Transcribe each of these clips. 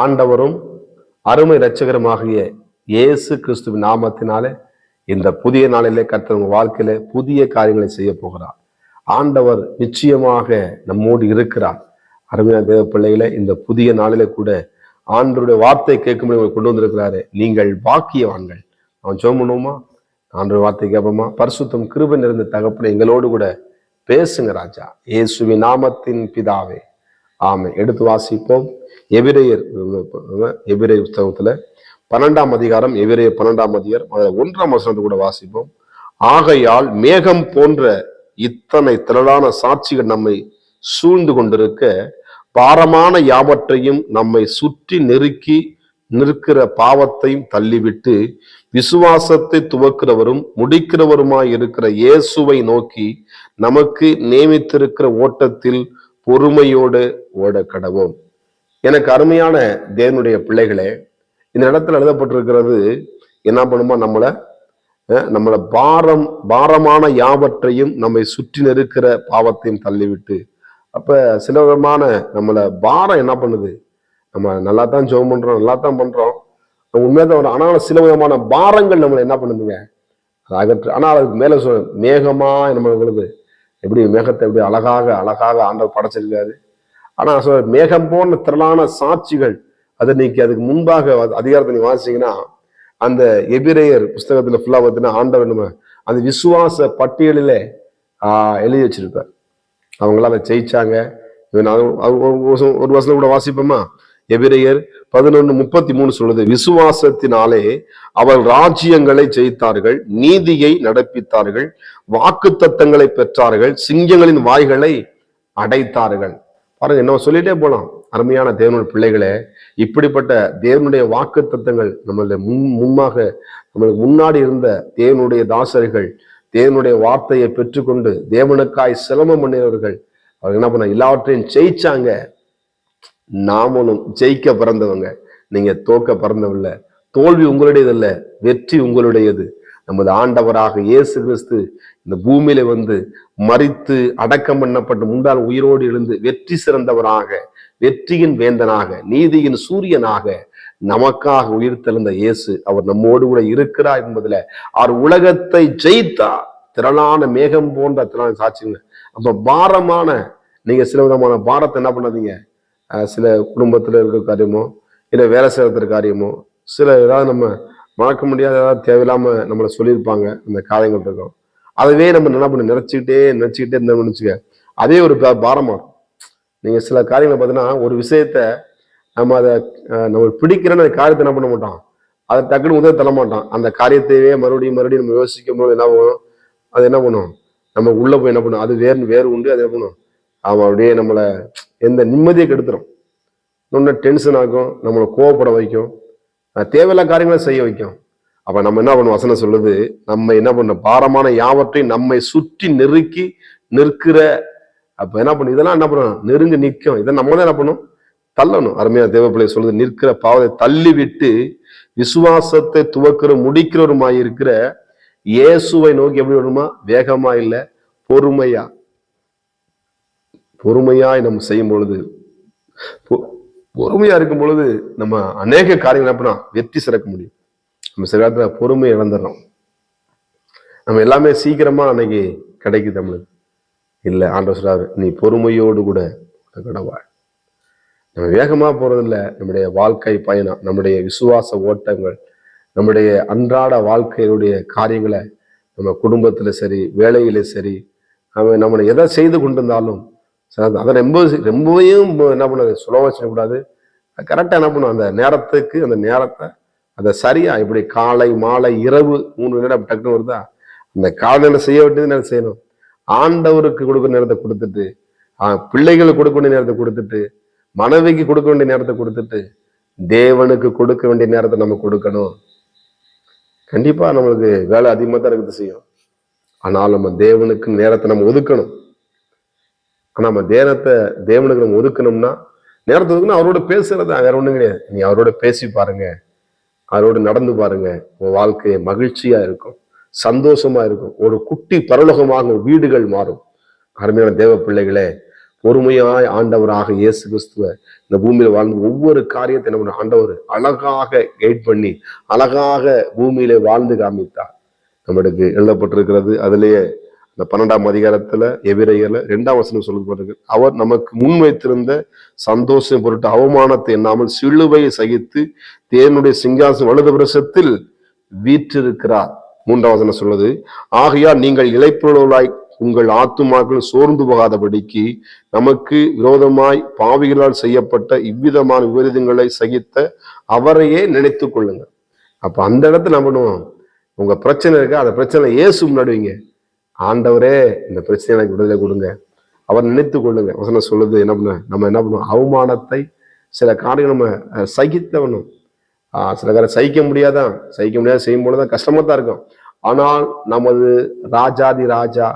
ஆண்டவரும் அருமை இரட்சகருமாகிய இயேசு கிறிஸ்துவின் நாமத்தினாலே இந்த புதிய நாளிலே கர்த்தர் உங்க வாழ்க்கையில புதிய காரியங்களை செய்ய போகிறார். ஆண்டவர் நிச்சயமாக நம்மோடு இருக்கிறார். அருமையான தேவ பிள்ளைகளை, இந்த புதிய நாளிலே கூட ஆண்டவருடைய வார்த்தை கேட்கும்போது கொண்டு வந்திருக்கிறாரு. நீங்கள் பாக்கியவான்கள். அவன் ஜெபம் பண்ணுவோமா? ஆண்டவர் வார்த்தை கேட்போமா? பரிசுத்தம் கிருபை நிறைந்த தகப்பனை எங்களோடு கூட பேசுங்க ராஜா, இயேசுவின் நாமத்தின் பிதாவே, ஆமென். எடுத்து வாசிப்போம். எபிரேயர் புத்தகத்துல 12ஆம் அதிகாரம், எபிரேயர் 12ஆம் அதிகாரம் 1ஆம் வசனத்தை கூட வாசிப்போம். ஆகையால் மேகம் போன்ற இத்தனை திரளான சாட்சிகள் நம்மை சூழ்ந்து கொண்டிருக்க, பாரமான யாவற்றையும் நம்மை சுற்றி நெருக்கி நிற்கிற பாவத்தையும் தள்ளிவிட்டு, விசுவாசத்தை துவக்கிறவரும் முடிக்கிறவருமாய் இருக்கிற இயேசுவை நோக்கி நமக்கு நியமித்திருக்கிற ஓட்டத்தில் பொறுமையோடு ஓட கடவோம். எனக்கு அருமையான தேவனுடைய பிள்ளைகளே, இந்த இடத்துல எழுதப்பட்டிருக்கிறது என்ன பண்ணுமா? நம்மளை பாரமான யாவற்றையும் நம்மை சுற்றி நெருக்கிற பாவத்தையும் தள்ளிவிட்டு. அப்ப சில விதமான நம்மளை பாரம் என்ன பண்ணுது? நம்ம நல்லா தான் ஜெபம் பண்றோம், நல்லா தான் பண்றோம், உண்மையாக. ஆனால் சில விதமான பாரங்கள் நம்மளை என்ன பண்ணுதுங்க? அது அகற்று. ஆனால் அதுக்கு மேல மேகமா நம்ம விழுது. எப்படி மேகத்தை எப்படி அழகாக ஆண்டவர் படைச்சிருக்காரு. ஆனா மேகம் போன்ற திரளான சாட்சிகள், அதை நீக்கி அதுக்கு முன்பாக அதிகாரத்தை நீங்க வாசிங்கன்னா, அந்த எபிரேயர் புஸ்தகத்துல ஃபுல்லா பார்த்தீங்கன்னா ஆண்டவர் நம்ம அந்த விசுவாச பட்டியலிலே எழுதி வச்சிருப்பார். அவங்களாம் அதை ஜெயிச்சாங்க. ஒரு வசனம் கூட வாசிப்போமா? எபிரேயர் 11:33 சொல்லுது, விசுவாசத்தினாலே அவர் ராஜ்யங்களை ஜெயித்தார்கள், நீதியை நடப்பித்தார்கள், வாக்கு தத்தங்களை பெற்றார்கள், சிங்கங்களின் வாய்களை அடைத்தார்கள். பாருங்க, என்ன சொல்லிட்டே போலாம். அருமையான தேவனுடைய பிள்ளைகளே, இப்படிப்பட்ட தேவனுடைய வாக்கு தத்தங்கள் நம்மளுடைய நம்மளுக்கு முன்னாடி இருந்த தேவனுடைய தாசர்கள், தேவனுடைய வார்த்தையை பெற்றுக்கொண்டு தேவனுக்காய் சிரமம் பண்ணினவர்கள், அவங்க என்ன பண்ண எல்லாவற்றையும் ஜெயிச்சாங்க. நாமளும் ஜெயிக்க பிறந்தவங்க. நீங்க தோக்க பிறந்தவில்லை. தோல்வி உங்களுடையது அல்ல, வெற்றி உங்களுடையது. நமது ஆண்டவராக இயேசு கிறிஸ்து இந்த பூமியில வந்து மரித்து அடக்கம் பண்ணப்பட்டு முண்டால் உயிரோடு எழுந்து வெற்றி சிறந்தவராக, வெற்றியின் வேந்தனாக, நீதியின் சூரியனாக நமக்காக உயிர் தெழுந்த இயேசு அவர் நம்மோடு கூட இருக்கிறார் என்பதுல அவர் உலகத்தை ஜெயித்தார். திரளான மேகம் போன்ற திரளான சாட்சிங்க. அப்ப பாரமான நீங்க சில விதமான பாரத்தை என்ன பண்ணாதீங்க. சில குடும்பத்துல இருக்கிற காரியமோ, இல்லை வேலை செய்யற காரியமோ, சில ஏதாவது நம்ம மறக்க முடியாத ஏதாவது தேவையில்லாம நம்மளை சொல்லியிருப்பாங்க, அந்த காரியங்கள் இருக்கும். அதுவே நம்ம என்ன பண்ண நினைச்சுக்கிட்டே இருந்தோம்னு வச்சுக்க, அதே ஒரு பாரமா இருக்கும். நீங்க சில காரியங்களை பார்த்தீங்கன்னா, ஒரு விஷயத்த நம்ம பிடிக்கிறன்னு அந்த காரியத்தை என்ன பண்ண மாட்டோம், அதை டக்குன்னு உதவி தர மாட்டோம். அந்த காரியத்தையே மறுபடியும் நம்ம யோசிக்கும் போது என்ன பண்ணும், அது என்ன பண்ணும், நம்ம உள்ள போய் என்ன பண்ணும், அது வேறு உண்டு. அது என்ன பண்ணும், அவன் அப்படியே நம்மளை எந்த நிம்மதியை கெடுத்துரும். இன்னொன்று டென்ஷன் ஆகும், நம்மளை கோவப்பட வைக்கும், தேவையில்லா காரியங்களை செய்ய வைக்கும். அப்ப நம்ம என்ன பண்ணும், வசனம் சொல்லுது, நம்ம என்ன பண்ண பாரமான யாவற்றையும் நம்மை சுற்றி நெருக்கி நிற்கிற. அப்ப என்ன பண்ணும், இதெல்லாம் என்ன பண்ணும், நெருங்கி நிற்கும். இதை நம்ம தான் என்ன பண்ணும், தள்ளணும். அருமையான தேவ பிள்ளை சொல்லுது, நிற்கிற பாவத்தை தள்ளி விட்டு விசுவாசத்தை துவக்கிற முடிக்கிறவருமாயிருக்கிற இயேசுவை நோக்கி எப்படி வருமா? வேகமா இல்லை, பொறுமையாய் நம்ம செய்யும் பொழுது, பொறுமையா இருக்கும் பொழுது நம்ம அநேக காரியங்கள் அப்படின்னா வெற்றி சிறக்க முடியும். நம்ம சில நேரத்துல பொறுமை இழந்துடுறோம். நம்ம எல்லாமே சீக்கிரமா அன்னைக்கு கிடைக்குது நம்மளுக்கு இல்லை. ஆண்டவர் சொல்றாரு, நீ பொறுமையோடு கூட கடவாய். நம்ம வேகமா போறதில்லை. நம்முடைய வாழ்க்கை பயணம், நம்முடைய விசுவாச ஓட்டங்கள், நம்முடைய அன்றாட வாழ்க்கையுடைய காரியங்களை நம்ம குடும்பத்துல சரி, வேலையில சரி, நம்ம எதை செய்து கொண்டிருந்தாலும் அதை ரொம்பவும் என்ன பண்ணது, சுலபமாக செய்யக்கூடாது. கரெக்டாக என்ன பண்ணும், அந்த நேரத்துக்கு அந்த நேரத்தை அதை சரியா, இப்படி காலை மாலை இரவு 3 நேரம் டக்குன்னு வருதா, அந்த காலையில செய்ய வேண்டியது நேரம் செய்யணும். ஆண்டவருக்கு கொடுக்க நேரத்தை கொடுத்துட்டு, பிள்ளைகளுக்கு கொடுக்க வேண்டிய நேரத்தை கொடுத்துட்டு, மனைவிக்கு கொடுக்க வேண்டிய நேரத்தை கொடுத்துட்டு, தேவனுக்கு கொடுக்க வேண்டிய நேரத்தை நம்ம கொடுக்கணும். கண்டிப்பா நம்மளுக்கு வேலை அதிகமாக தான் இருக்குது செய்யும். ஆனால் நம்ம தேவனுக்கு நேரத்தை நம்ம ஒதுக்கணும். ஆனா நம்ம தேவனுக்கு நம்ம ஒதுக்கணும்னா, நேரத்தை ஒதுக்கணும். அவரோட பேசுறதா, வேற ஒண்ணும் கிடையாது. நீ அவரோட பேசி பாருங்க, அவரோட நடந்து பாருங்க, உன் வாழ்க்கையை மகிழ்ச்சியா இருக்கும், சந்தோஷமா இருக்கும். ஒரு குட்டி பரலோகமாக வீடுகள் மாறும். அருமையான தேவ பிள்ளைகளே, பொறுமையாய் ஆண்டவராக இயேசு கிறிஸ்துவ இந்த பூமியில வாழ்ந்து ஒவ்வொரு காரியத்தை நம்ம ஆண்டவர் அழகாக கைட் பண்ணி அழகாக பூமியில வாழ்ந்து காமித்தார். நம்மளுக்கு எழுதப்பட்டிருக்கிறது. அதுலயே இந்த 12ஆம் அதிகாரத்துல எபிரெயர்ல 2ஆம் வசனம் சொல்லப்பட்டிருக்கு. அவர் நமக்கு முன் வைத்திருந்த சந்தோஷம் பொருட்டு அவமானத்தை எண்ணாமல் சிலுவையை சகித்து தேவனுடைய சிங்காசனம் வலது பிரசத்தில் வீற்றிருக்கிறார். 3ஆம் வசனம் சொல்லுது, ஆகையால் நீங்கள் இளைப்புள்ளவர்களாய் உங்கள் ஆத்துமாக்கள் சோர்ந்து போகாதபடிக்கு நமக்கு விரோதமாய் பாவிகளால் செய்யப்பட்ட இவ்விதமான விபரீதங்களை சகித்த அவரையே நினைத்து கொள்ளுங்க. அப்ப அந்த இடத்துல நம்ம பண்ணுவோம், உங்க பிரச்சனை இருக்கா, அந்த பிரச்சனை இயேசு முன்னாடிங்க, ஆண்டவரே இந்த பிரச்சனை எனக்கு விடுதலை கொடுங்க, அவர் நினைத்து கொள்ளுங்க. வசனம் சொல்லுது என்ன பண்ண, நம்ம என்ன பண்ணுவோம், அவமானத்தை சில காரியம் நம்ம சகித்தவனும். சில காரியம் சகிக்க முடியாதான், சகிக்க முடியாது செய்யும் போதுதான் கஷ்டமா தான் இருக்கும். ஆனால் நமது ராஜாதி ராஜா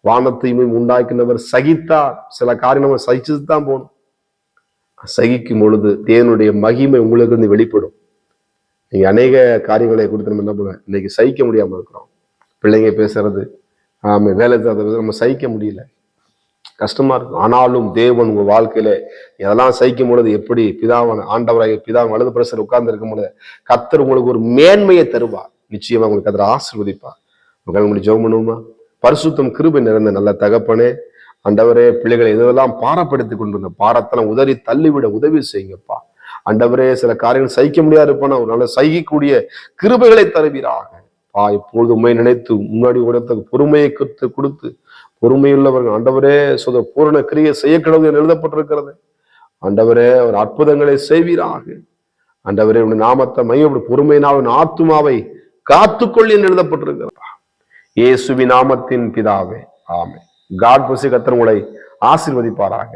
வானத்தையுமே உண்டாக்கினவர் சகித்தார். சில காரியம் நம்ம சகிச்சுட்டு தான் போகணும். சகிக்கும் பொழுது தேவனுடைய மகிமை உங்களுக்கு இருந்து வெளிப்படும். நீங்க அநேக காரியங்களை கொடுத்து நம்ம என்ன பண்ணுவோம், இன்னைக்கு சகிக்க முடியாம இருக்கிறோம். பிள்ளைங்க பேசுறது, வேலை நம்ம சகிக்க முடியல, கஷ்டமா இருக்கும். ஆனாலும் தேவன் உங்க வாழ்க்கையில இதெல்லாம் சகிக்கும் பொழுது எப்படி பிதாவான ஆண்டவராக பிதாவின் வலது பிரசர் உட்கார்ந்து இருக்கும் பொழுது கர்த்தர் உங்களுக்கு ஒரு மேன்மையை தருவார். நிச்சயமா உங்களுக்கு கர்த்தர் ஆசீர்வதிப்பார். உங்களுக்கு ஜெபம் பண்ணுவோமா? பரிசுத்தம் கிருபை நிறைந்த நல்ல தகப்பனே, ஆண்டவரே, பிள்ளைகளை இதெல்லாம் பாரப்படுத்தி கொண்டு வந்த பாரத்தெல்லாம் உதறி தள்ளிவிட உதவி செய்யுங்கப்பா. ஆண்டவரே, சில காரியங்கள் சகிக்க முடியாது இருப்பான ஒரு நல்ல சகிக்கக்கூடிய கிருபைகளை தருவீராக. இப்பொழுது உண்மை நினைத்து முன்னாடி உடத்த பொறுமையை கொடுத்து பொறுமையுள்ளவர்கள் ஆண்டவரே சொத பூரண கிரியை செய்ய கிடவு என்று எழுதப்பட்டிருக்கிறது. ஆண்டவரே, ஒரு அற்புதங்களை செய்வீராக. ஆண்டவரே, உடைய நாமத்தை மையப்படி பொறுமையினால் ஆத்துமாவை காத்துக்கொள் என்று எழுதப்பட்டிருக்கிறது. இயேசுவின் நாமத்தின் பிதாவே, ஆமென். God bless you. கர்த்தர் உங்களை ஆசீர்வதிப்பாராக.